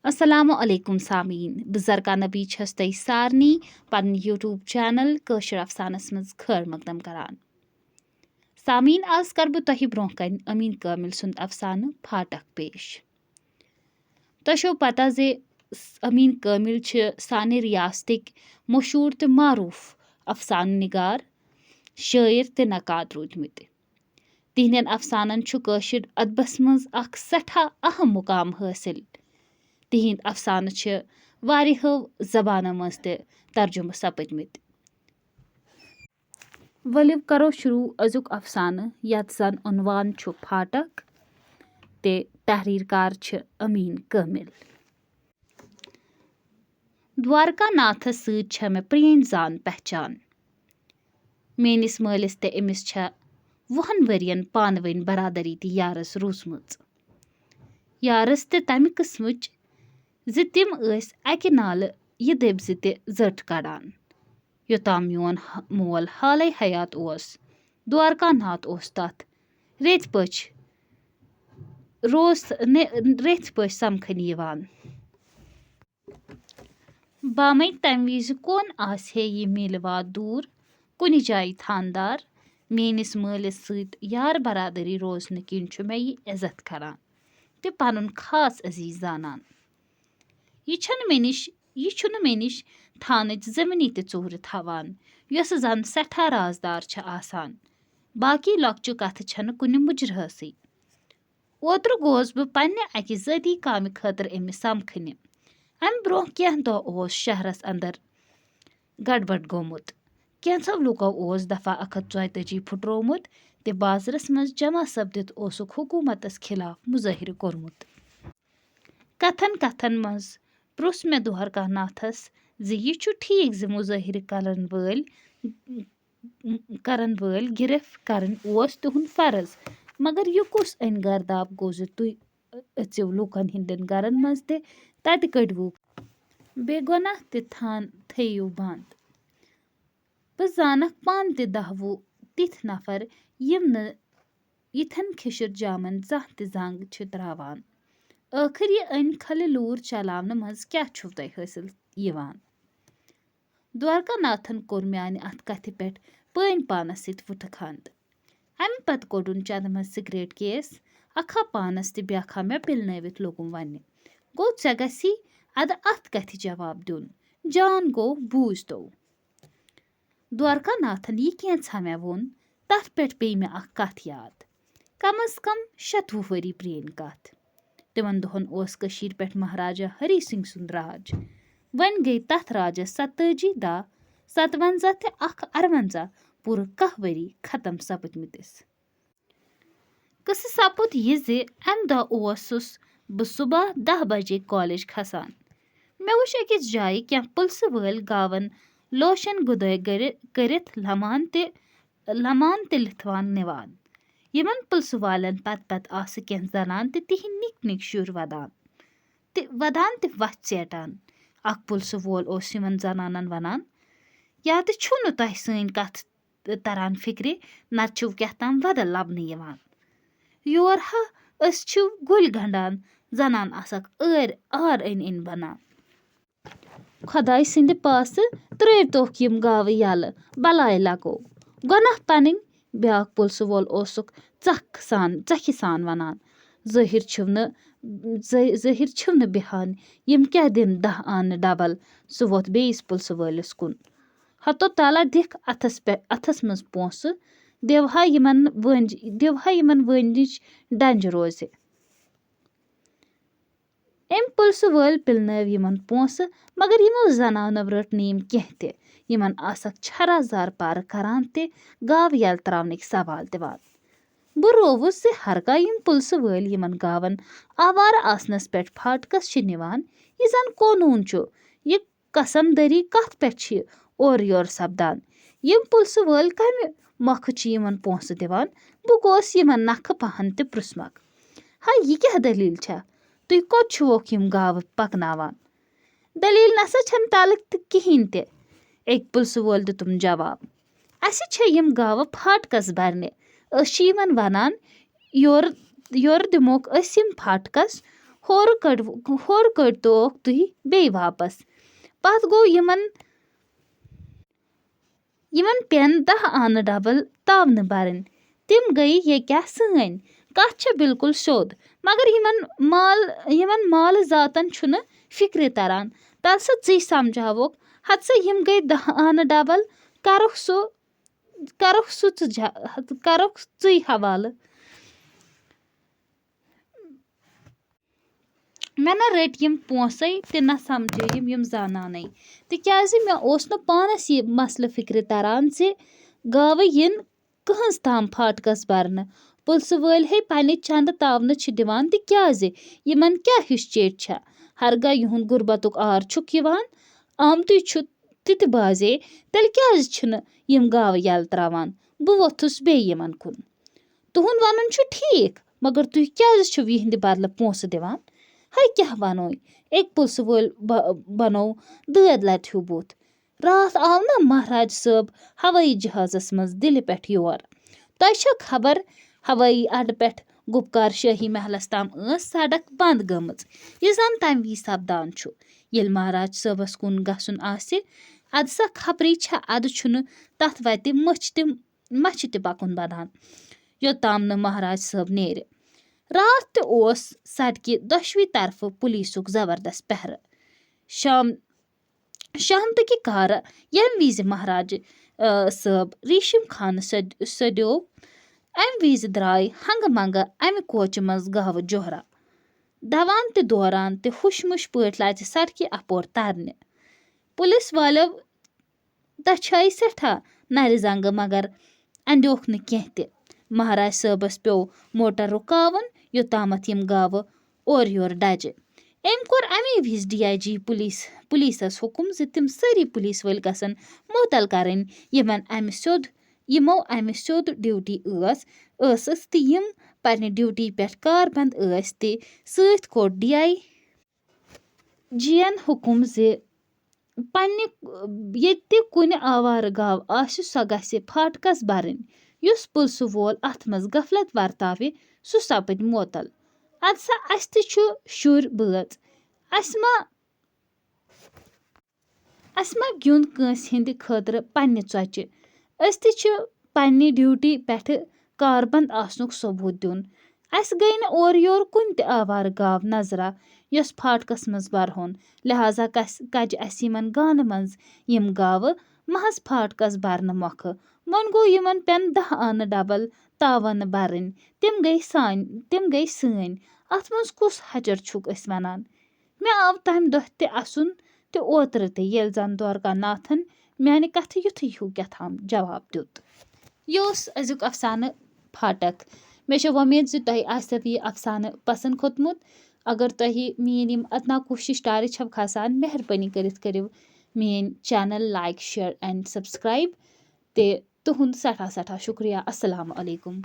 अस्सलामु अलैकुम सामीन बुज़र्गा नबी छस तई सारनी पन यूट्यूब चैनल कशर अफसानस मज खैर मकदम करान। सामीन आज कर बह तह ब्रोह कन अमीन कामिल सुंद अफसान फाटक पेश। तशो पता जे अमीन कामिल छ साने रियासतिक मशहूर तो मारूफ अफसान निगार शायर तो नकाद रूदमित। तिहंदन अफसानन छु कशर अदबस मज अख सठा अहम मुकाम हासिल। तिहिंद अफसान छ वारियो जबानो मज ते तर्जुम सपदमित। वलिव करो शुरू अजुक अफसान यत जन उन्वान छु फाटक ते तहरीरकार छ अमीन कामिल। द्वारका नाथस सत छ मे प्रेन जान पहचान। मेनिस मालिस ते अमिस छ 20 वरियन पानवन बरादरी ती यारस रूसमच। यारस ते तमि किस्मच ज तिम अकि नाल यह दब्ज ते जट कड़ान। योताम मियोन मोल हालै हयात ओस द्वारका नाथ ओस तथ रेत पछ समखन यिवान। बामै तम विज कोन आसहे यह मिलवा दूर कुनि जाय थानदार। मेनिस मालिस सत यार बरादरी रोजन किन छु मे यह इज्जत करान ते पनुन खास अजीज जानान। यह छुन मे निश थानच जमीनी ते चोर थवान यस जन सठा राजदार छ आसान। बाकी लॉक्चु कथ छन कुनि मुजरहसी। ओत्र गोस बह पन्ने अकि जदी काम खतर अमिस समखन। अम ब्रोह कह दह ओस शहरस अंदर गड़बड़ गोमुत। कैंसो लुको ओस दफा 144 फुटरोमुत ते बाजरस मज जमा सपदित ओसुक हुकूमतस खिलाफ मुजाहिर कोरमुत। कथन कथन मज प्रुस मे द्वारका नाथस ज यह छु ठीक ज मुजाहिर करन वल गिरफ करन ओस तुहुन फर्ज, मगर यह कुस अन गर्दाब गो ज तुय अचिव लुकन हिंदन गरन मज ते तत कड़वु बेगुनाह ते थयु बंद। बह जानक पान ते 10 तिथ नफर यम न यिथन खिशर जामन जह ते जंग छ त्रावान। आखिर यह अन खल लूर चलावन मज क्या छु तय हासिल यिवान। द्वारका नाथन कोर म्यान अथ कथ पेट पन पानस सित वुट खंद। अम पत कोडुन चंद मज सिगरेट केस अखा पानस ते ब्याखा मे पिलनवित लोगुम वन गो ऐ गसी अद अथ कथ जवाब दुन जान गो बूझ तो। द्वारका नाथन यह कैंसा मे वोन तथ पेट पे मे अख कथ याद कम अज कम 100 वरी प्रेन कथ। तिमन दोहन ओस कशीर पेट महाराजा हरि सिंह सुंद राज। वन गई तथ राजस 87 दा 57 ते 58 पूर 10 वरी खत्म सपदमितिस। कस सपुद यह जे अम दह ओसुस बह सुबह 10 बजे कॉलेज खसान। मे वुच अकिस जाय क्या पुलिस वल गावन लोशन गुदय करित लमान ते लिथवान निवान। यमन पुलिस वालन पत पत आस कह जनान ते तिहिन निक निक शुर वदान ते वथ चेटान। अख पुलिस वोल ओस यमन जनानन वनान या तो छुन तह सन कथ तरन फिक्रे नत छु क्या ताम बदल लबन यिवान। योर हा अस छु गुल गंडान जनान आसक आर इन बनान। खुदाय सिंद पास त्रेवतोक यम गाव यल बलाय लगो गुनाह पनिन। ब्याक पुलिस वोल ओसुक चखि सान वनान ज़ाहिर छुन बिहान यम क्या दिन 10 आन डबल। सु वोत बेस पुलिस वलिस कुन हतो तला दिख अथस मज पोंस दिवहा यमन वंज डंज रोजे। अम पुलिस वल पिलनव यमन पोंस मगर यमो जनानव रट नीम कह ते यमन आसक छरा जार पार करान ते गाव यल त्रावनिक सवाल दिवान। बह रोवुस से हरका यम पुलिस वल यमन गावन आवार आसनस पेट फाटकस छ निवान यह जन कोनून छु। यह कसमदरी कथ पेट छ और योर सपदान। यम पुलिस वल कम मख छ यमन पोंस दिवान। बह गोस यमन नख पहन ते प्रुसमक हा यह क्या दलील छ तुय कोत छुवोक यम गाव पकनावान। दलील नसा छन तलक किहिन ते। एक पुलिस वोल दितुम जवाब असे छ यम गाव फाटकस भरने अस छ यमन वनान योर दिमोक अस यम फाटकस ہورٕ کٔڑۍتوکھ تُہۍ بیٚیہِ واپس. پتہٕ گوٚو یِمن پٮ۪ن 10 آنہٕ ڈبل تاونہٕ برٕنۍ. تِم گٔیہِ ییٚکیٛاہ سٲنۍ. کتھ چھےٚ بِلکُل سیوٚد، مگر یِمن مالہٕ ذاتن چھُنہٕ فِکرِ تران. تل سا ژٕے سمجھاووکھ. ہتہٕ سا یِم گٔے 10 آنہٕ ڈبل. کرُکھ ژٕے حوالہٕ. مےٚ نہ رٔٹۍ یِم پونٛسَے تہِ نہ سمجھٲیِم یِم زنانَے. تِکیٛازِ مےٚ اوس نہٕ پانَس یہِ مسلہٕ فِکرِ تران زِ گاوٕ یِن کٕہٕنٛز تام فاٹکس برنہٕ. پُلسہٕ وٲلۍ ہے پنٛنہِ چنٛدٕ تاونہٕ چھِ دِوان. تِکیٛازِ یِمن کیٛاہ ہِش چیٚٹۍ چھےٚ؟ ہرگاہ یِہُنٛد غُربتُک آر چھُکھ یِوان آمتُے چھُ تہِ تہِ بازے. تیٚلہِ کیٛازِ چھِنہٕ یِم گاوٕ یَلہٕ ترٛاوان؟ بہٕ ووٚتھُس بیٚیہِ یِمن کُن. تُہُنٛد وَنُن چھُ ٹھیٖک، مگر تُہۍ کیٛازِ چھِو یِہنٛدِ بدلہٕ پونٛسہٕ دِوان؟ ہے کیٛاہ وَنوے؟ أکۍ پُلسہٕ وٲلۍ بنوو دٲدۍ لَتہِ ہیوٗ بُتھ. راتھ آو نہ مہراج صٲب ہوٲیی جہازس منٛز دِلہِ پٮ۪ٹھ یور. تۄہہِ چھا خبر ہوٲیی اڈٕ پٮ۪ٹھ گُپکار شٲہی محلس تام ٲس سڑک بنٛد گٔمٕژ. یہِ زن تمہِ وِزِ سپدان چھُ ییٚلہِ مہراج صٲبس کُن گژھُن آسہِ. اَدٕ سا خبرٕے چھا اَدٕ چھُنہٕ تتھ وتہِ مچھِ تہِ پکُن بنان یوٚتام نہٕ مہراج صٲب نیرِ. راتھ تہِ اوس سڑکہِ دۄشوٕے طرفہٕ پُلیٖسُک زبردست پہرٕ. شامتٕکہِ کارٕ ییٚمہِ وِزِ مہراج صٲب ریٖشم خانہٕ سیوٚدیو اَمہِ وِزِ درٛاے ہنٛگہٕ منٛگہٕ اَمہِ کوچہِ منٛز گاوٕ جوہرا. دوان تہِ دوران تہِ ہُش مُش پٲٹھۍ لاژِ سڑکہِ اپور ترنہِ. پُلِس والیو دٔچھٲے سٮ۪ٹھاہ نرِ زنٛگہٕ مگر اَنٛدیوکھ نہٕ کیٚنٛہہ تہِ. مہراج صٲبس پیوٚو موٹر رُکاوُن یوٚتامتھ یِم گاوٕ اورٕ یورٕ ڈجہِ. أمۍ کوٚر اَمے وِزِ DIG پُلیٖسس حُکُم زِ تِم سٲری پُلیٖس وٲلۍ گژھن معطل کرٕنۍ یِمو اَمہِ سیوٚد ڈیوٹی ٲسٕس تہٕ یِم پنٛنہِ ڈیوٹی پٮ۪ٹھ کاربنٛد ٲسۍ تہِ. سۭتۍ کوٚر DIG ین حُکُم زِ ییٚتہِ تہِ کُنہِ آوارٕ گاو آسہِ سۄ گژھِ فاٹکس برٕنۍ. یُس پُلسہٕ وول اَتھ منٛز غفلت ورتاوِ سُہ سپدِ معطل. اَدٕ سا اَسہِ تہِ چھُ شُرۍ بٲژ. اَسہِ ما گیُنٛد کٲنٛسہِ ہِنٛدِ خٲطرٕ پنٛنہِ ژۄچہِ. أسۍ تہِ چھِ پنٛنہِ ڈیوٹی پٮ۪ٹھٕ کاربنٛد آسنُک ثوبوٗت دیُن. اَسہِ گٔیہِ نہٕ اورٕ یورٕ کُنہِ تہِ آوارٕ گاو نظرا یۄس فاٹکس منٛز برہون. لہذا کجہِ اَسہِ یِمن گانہٕ منٛز یِم گاوٕ محض فاٹکس برنہٕ مۄکھٕ. وۄنۍ گوٚو یِمن پٮ۪ن 10 آنہٕ ڈبل تاونہٕ برٕنۍ. تِم گٔیہِ سٲنۍ. اَتھ منٛز کُس حجر چھُکھ أسۍ وَنان؟ مےٚ آو تَمہِ دۄہ تہِ اَسُن تہِ اوترٕ تہِ ییٚلہِ زن دوارکا ناتھن میانہِ کتھٕ یُتھُے ہیوٗ کیٛاہتام جواب دیُت. یہِ اوس أزیُک افسانہٕ فاٹک. مےٚ چھےٚ وۄمید زِ تۄہہِ آسیو یہِ افسانہٕ پسنٛد کھوٚتمُت. اگر تۄہہِ میٲنۍ یِم ادنا کوٗشِش ٹارِ چھَو کھسان مہربٲنی کٔرِتھ کٔرِو میٲنۍ channel like share and subscribe. تہِ تُہُنٛد سٮ۪ٹھاہ سٮ۪ٹھاہ شُکریہ. السلامُ علیکُم.